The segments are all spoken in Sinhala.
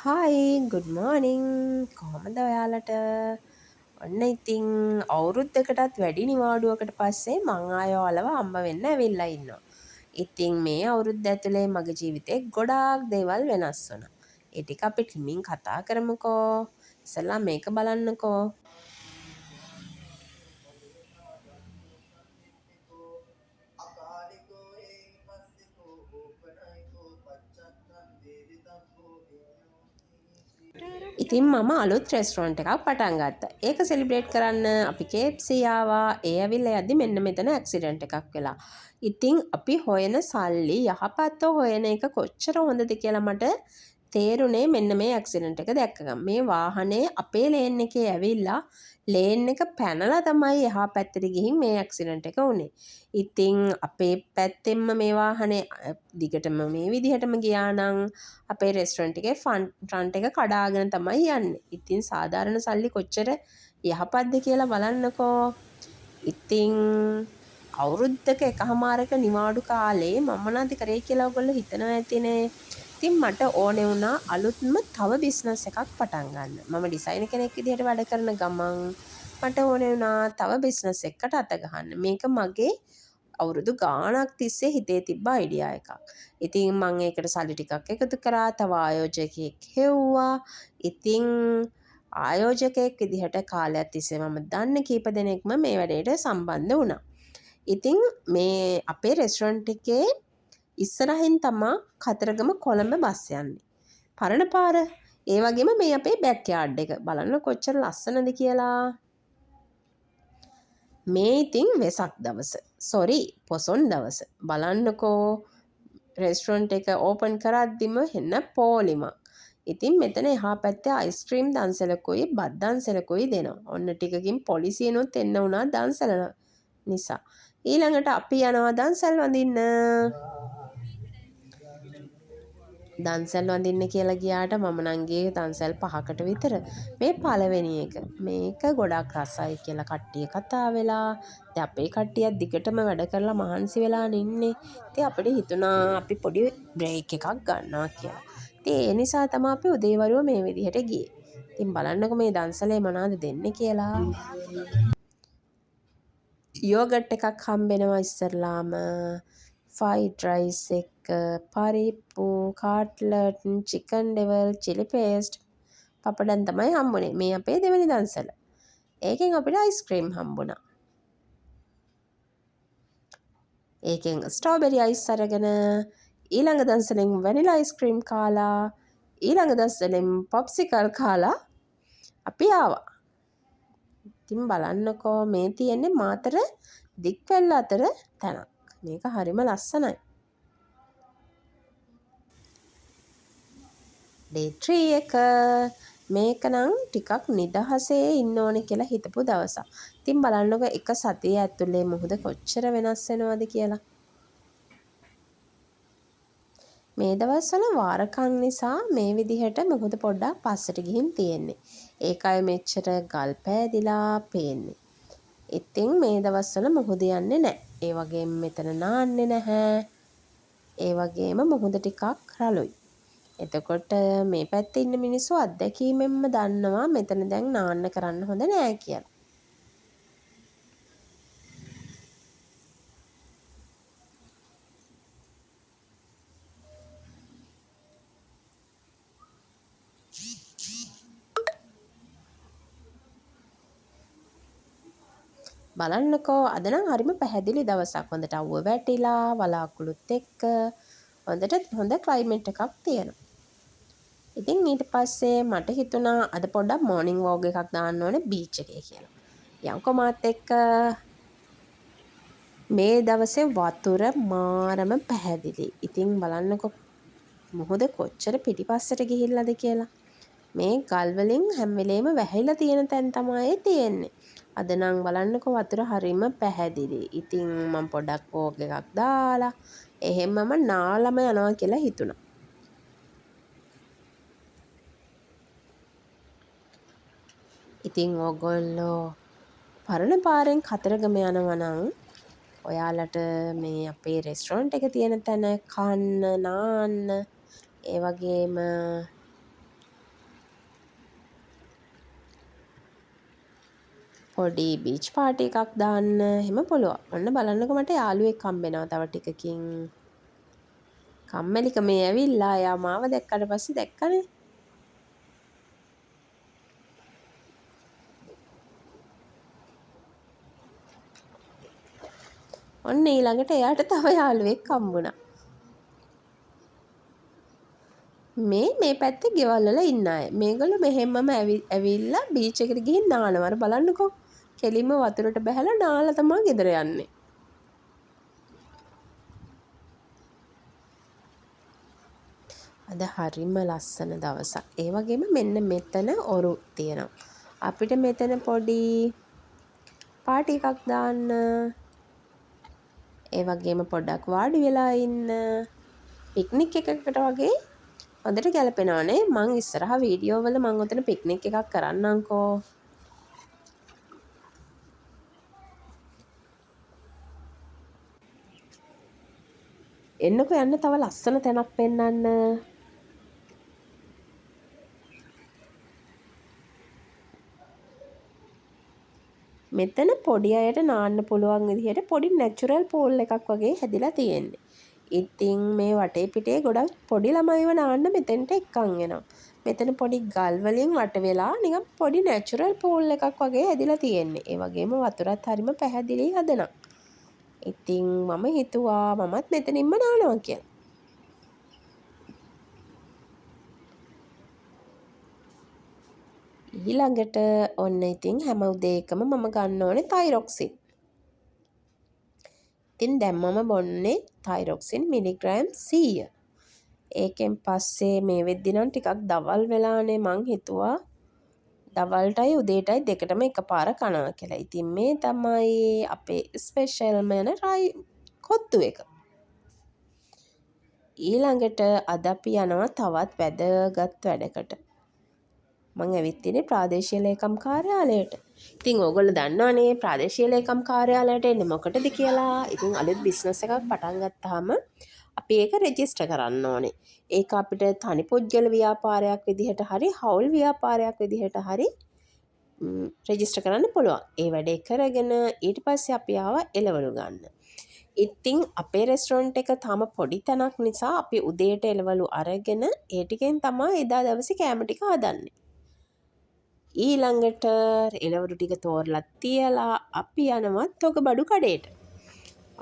හයි ගුඩ් මෝනිං කොහොමද ඔයාලට ඔන්න ඉතිං අවුරුද්ධකටත් වැඩි නිවාඩුවකට පස්සේ මං ආයෝලව අම්ම වෙන්න ඇවිල්ලා ඉන්නවා. ඉතිං මේ අවුරුද්ධ ඇතුළේ මගේ ජීවිතේ ගොඩාක් දේවල් වෙනස් වුණා. ඒ ටික අපි ටිමින් කතා කරමුකෝ. ඉස්සෙල්ලා මේක බලන්නකෝ. ඉතින් මම අලුත් රෙස්ටරන්ට් එකක් පටන් ගත්තා. ඒක සෙලිබ්‍රේට් කරන්න අපි KFC ආවා. ඒ ඇවිල්ලා යද්දි මෙන්න මෙතන ඇක්සිඩන්ට් එකක් වෙලා. ඉතින් අපි හොයන සල්ලි යහපත්ව හොයන එක කොච්චර හොඳද කියලා මට තේරුනේ මෙන්න මේ ඇක්සිඩන්ට් එක දැක්ක ගමන්. මේ වාහනේ අපේ ලේන් එකේ ඇවිල්ලා ලේන් එක පැනලා තමයි එහා පැත්තට ගිහින් මේ ඇක්සිඩන්ට් එක වුනේ. ඉතින් අපේ පැත්තෙන්ම මේ වාහනේ දිගටම මේ විදිහටම ගියා නම් අපේ රෙස්ටරන්ට් එකේ ෆ්‍රන්ට් එක කඩාගෙන තමයි යන්නේ. ඉතින් සාධාරණ සල්ලි කොච්චර යහපත්ද කියලා බලන්නකෝ. ඉතින් අවුරුද්දක එකහමාරක නිවාඩු කාලේ මම මොනවද කරේ කියලා ඔයගොල්ලෝ හිතනවා ඇතිනේ. ඉතින් මට ඕනේ වුණා අලුත්ම තව බිස්නස් එකක් පටන් ගන්න. මම ඩිසයිනර් කෙනෙක් විදිහට වැඩ කරන ගමන් මට ඕනේ වුණා තව බිස්නස් එකකට අත ගහන්න. මේක මගේ අවුරුදු ගාණක් තිස්සේ හිතේ තිබ්බ අයිඩියා එකක්. ඉතින් මම ඒකට සල්ලි ටිකක් එකතු කරා, තව ආයෝජකයෙක් හෙව්වා. ඉතින් ආයෝජකයෙක් විදිහට කාලයක් තිස්සේ මම දන්න කීප දෙනෙක්ම මේ වැඩේට සම්බන්ධ වුණා. ඉතින් මේ අපේ රෙස්ටරන්ට් එකේ ඉස්සරහින් තමා කතරගම කොළඹ බස් යන්නේ. පරණ පාර. ඒ වගේම මේ අපේ බෑක් යාඩ් එක බලන්න කොච්චර ලස්සනද කියලා. මේ ඉතින් වෙසක් දවස. සොරි පොසොන් දවස. බලන්නකෝ රෙස්ටරන්ට් එක ඕපන් කරද්දිම හෙන්න පෝලිමක්. ඉතින් මෙතන එහා පැත්තේ අයිස්ක්‍රීම් දන්සලකුයි බත් දන්සලකුයි දෙනවා. ඔන්න ටිකකින් පොලිසියනොත් එන්න වුණා දන්සල නිසා. ඊළඟට අපි යනවා දන්සල් වඳින්න. දන්සල් වඳින්න කියලා ගියාට මම නම් ගියේ දන්සල් 5කට විතර. මේ පළවෙනි එක. මේක ගොඩක් රසයි කියලා කට්ටිය කතා වෙලා. දැන් අපේ කට්ටියක් දිගටම වැඩ කරලා මහන්සි වෙලා ඉන්නේ. ඉතින් අපිට හිතුණා අපි පොඩි බ්‍රේක් එකක් ගන්නවා කියලා. ඉතින් ඒ නිසා තමයි අපි උදේවරුව මේ විදිහට ගියේ. ඉතින් බලන්නකෝ මේ දන්සලේ මොනවද දෙන්නේ කියලා. යෝගට් එකක් හම්බෙනවා ඉස්සරලාම. ෆ්‍රයිඩ් රයිස් එක, පරිප්පු, cutlet, chicken devil, chilli paste, papadam තමයි හම්බුනේ. මේ අපේ දෙවෙනි දන්සල. ඒකෙන් අපිට අයිස්ක්‍රීම් හම්බුණා. ඒකෙන් ස්ට්‍රෝබෙරි අයිස් අරගෙන ඊළඟ දන්සලෙන් වැනිලා අයිස්ක්‍රීම් කාලා ඊළඟ දන්සලෙන් පොප්සිකල් කාලා අපි ආවා. ඉතින් බලන්නකෝ මේ තියෙන්නේ මාතර දික්වැල්ල අතර තැනක්. මේක හරිම ලස්සනයි. ඩේ 3 එක මේක නම් ටිකක් නිදහසේ ඉන්න ඕනේ කියලා හිතපු දවසක්. ඉතින් බලන්නකෝ එක සතිය ඇතුලේ මොහොත කොච්චර වෙනස් වෙනවද කියලා. මේ දවස්වල වාරකම් නිසා මේ විදිහට මොහොත පොඩ්ඩක් පස්සට ගිහින් තියෙන්නේ. ඒකයි මෙච්චර ගල් පෑදිලා පේන්නේ. ඉතින් මේ දවස්වල මොහොත යන්නේ නැහැ. ඒ වගේම මෙතන නාන්නේ නැහැ. ඒ වගේම මොහොත ටිකක් රළුයි. එතකොට මේ පැත්තේ ඉන්න මිනිස්සු අත්දැකීමෙන්ම දන්නවා මෙතන දැන් නාන්න කරන්න හොඳ නෑ කියලා. බලන්නකෝ අද නම් හරිම පැහැදිලි දවසක්. හොඳට අවුව වැටිලා වලාකුළුත් එක්ක හොඳ ක්ලයිමේට් එකක් තියෙනවා. ඉතින් ඊට පස්සේ මට හිතුණා අද පොඩ්ඩක් මෝර්නින් වෝක් එකක් දාන්න ඕනේ බීච් එකේ කියලා. යන්කෝ මාත් එක්ක මේ දවසේ වතුර මාරම පැහැදිලි. ඉතින් බලන්නකෝ මොහොත කොච්චර පිටිපස්සට ගිහිල්ලාද කියලා. මේ ගල් වලින් හැම වෙලේම වැහිලා තියෙන තැන් තමයි තියෙන්නේ. අද නම් බලන්නකෝ වතුර හරිම පැහැදිලි. ඉතින් මම පොඩක් වෝක් එකක් දාලා එහෙම්මම නාලම යනවා කියලා හිතුණා. ඉතින් ඕගොල්ලෝ පරණ පාරෙන් කතරගම යනවා නම් ඔයාලට මේ අපේ රෙස්ටරන්ට් එක තියෙන තැන කන්න නාන්න ඒ වගේම පොඩි බීච් පාටි එකක් දාන්න එහෙම පුළුවන්. ඔන්න බලන්නකෝ මට යාළුවෙක් හම්බෙනවා තව ටිකකින්. කම්මැලිකමේ ඇවිල්ලා යා මාව දැක්කට පස්සේ දැක්කනේ. ඔන්න ඊළඟට එයාට තව යාළුවෙක් හම්බුණා. මේ පැත්තේ ගෙවල් වල ඉන්න අය. මේගොල්ලෝ මෙහෙම්මම ඇවිල්ලා බීච් එකට ගිහින් නානවා. අර බලන්නකෝ. කෙලින්ම වතුරට බහැලා නාලා තමයි ගෙදර යන්නේ. අද හරිම ලස්සන දවසක්. ඒ වගේම මෙන්න මෙතන ඔරු තියෙනවා. අපිට මෙතන පොඩි පාටි එකක් දාන්න. ඒ වගේම පොඩ්ඩක් වාඩි වෙලා ඉන්න. පික්නික් එකකට වගේ හොඳට ගැලපෙනවානේ. මං ඉස්සරහා වීඩියෝ වල මං ඔතන පික්නික් එකක් කරන්නම්කෝ. එන්නකෝ යන්න තව ලස්සන තැනක් පෙන්වන්න. මෙතන පොඩි අයට නාන්න පුළුවන් විදිහට පොඩි නැචරල් පූල් එකක් වගේ හැදිලා තියෙන්නේ. ඉතින් මේ වටේ පිටේ ගොඩක් පොඩි ළමයිව නාන්න මෙතෙන්ට එක්කන් එනවා. මෙතන පොඩි ගල් වලින් වට වෙලා නිකන් පොඩි නැචරල් පූල් එකක් වගේ හැදිලා තියෙන්නේ. ඒ වගේම වතුරත් හරිම පැහැදිලි හදනවා. ඉතින් මම හිතුවා මමත් මෙතනින්ම නානවා කියලා. ඊළඟට ඔන්න ඉතින් හැම උදේකම මම ගන්න ඕනේ තයිරොක්සින්. ඉතින් දැන් මම බොන්නේ තයිරොක්සින් මිලිග්‍රෑම් 100. ඒකෙන් පස්සේ මේ වෙද්දි නම් ටිකක් දවල් වෙලානේ මං හිතුවා දවල්ටයි උදේටයි දෙකටම එකපාර කනවා කියලා. ඉතින් මේ තමයි අපේ ස්පෙෂල්ම යන කොත්තු එක. ඊළඟට අද අපි යනවා තවත් වැදගත් වැඩකට. මං ඇවිත් ඉන්නේ ප්‍රාදේශීය ලේකම් කාර්යාලයට. ඉතින් ඕගොල්ලෝ දන්නවනේ ප්‍රාදේශීය ලේකම් කාර්යාලයට එන්නේ මොකටද කියලා. ඉතින් අලුත් බිස්නස් එකක් පටන් ගත්තාම අපි ඒක රෙජිස්ටර් කරන්න ඕනේ. ඒක අපිට තනි පුද්ගල ව්‍යාපාරයක් විදිහට හරි හවුල් ව්‍යාපාරයක් විදිහට හරි රෙජිස්ටර් කරන්න පුළුවන්. ඒ වැඩේ කරගෙන ඊට පස්සේ අපි ආවා එළවලු ගන්න. ඉතින් අපේ රෙස්ටොරන්ට් එක තාම පොඩි තැනක් නිසා අපි උදේට එළවලු අරගෙන ඒ ටිකෙන් තමයි එදා දවසේ කෑම ටික හදන්නේ. ඊළඟට එළවලු ටික තෝරලා තියලා අපි යනවා තොගබඩු කඩේට.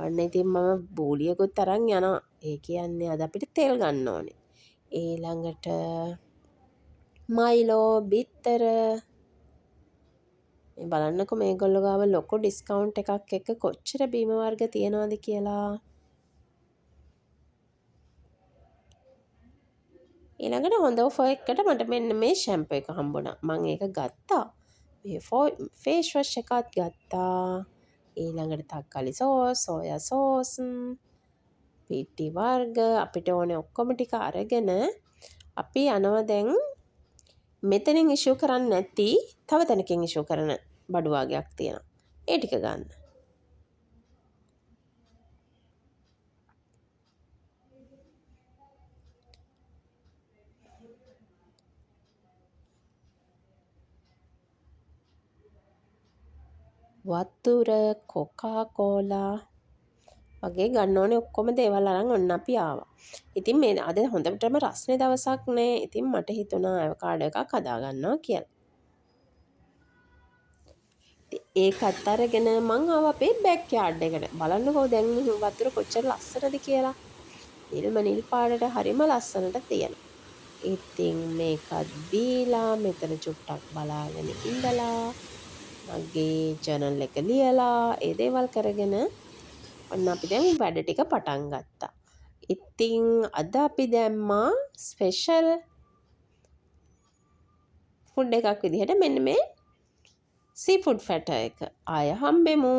ඔන්න ඉතින් මම බෝලියකුත් අරන් යනවා. ඒ කියන්නේ අද අපිට තෙල් ගන්න ඕනේ. ඊළඟට මයිලෝ බිත්තර මේ බලන්නකො මේගොල්ලෝ ගාව ලොකු ඩිස්කවුන්ට් එකක් එක්ක කොච්චර බීම වර්ග තියනවද කියලා. ඊළඟට හොඳ ඔෆර් එකකට මට මෙන්න මේ ෂැම්පූ එක හම්බුණා. මම ඒක ගත්තා. මේ ෆේස් වොෂ් එකත් ගත්තා. ඊළඟට තක්කාලි සෝස්, සෝයා සෝස්, පිටි වර්ග අපිට ඕනේ ඔක්කොම ටික අරගෙන අපි යනවා දැන් මෙතනින් ඉෂුව කරන්නේ නැති තව තැනකින් ඉෂුව කරන බඩු වර්ගයක් තියෙනවා. ඒ ටික ගන්න. වතුර, කොකා කෝලා වගේ ගන්න ඕනේ ඔක්කොම දේවල් අරන් ඔන්න අපි ආවා. ඉතින් මේ අද හොඳටම රස්නේ දවසක් නේ. ඉතින් මට හිතුණා අවකාඩෝ එකක් හදා ගන්නවා කියලා. ඒකත් අරගෙන මං ආවා අපේ බෑක් යාඩ් එකට. බලන්නකෝ දැන් වතුර කොච්චර ලස්සනද කියලා. නිල් පාටට හරිම ලස්සනට තියෙනවා. ඉතින් මේකත් බීලා මෙතන චුට්ටක් බලාගෙන ඉඳලා මගේ ජර්නල් එක ලියලා ඒ දේවල් කරගෙන ඔන්න අපි දැන් වැඩ ටික පටන් ගත්තා. ඉතින් අද අපි දැම්මා ස්පෙෂල් ෆුඩ් එකක් විදිහට මෙන්න මේ සීෆුඩ් ෆැටර් එක. ආය හම්බෙමු.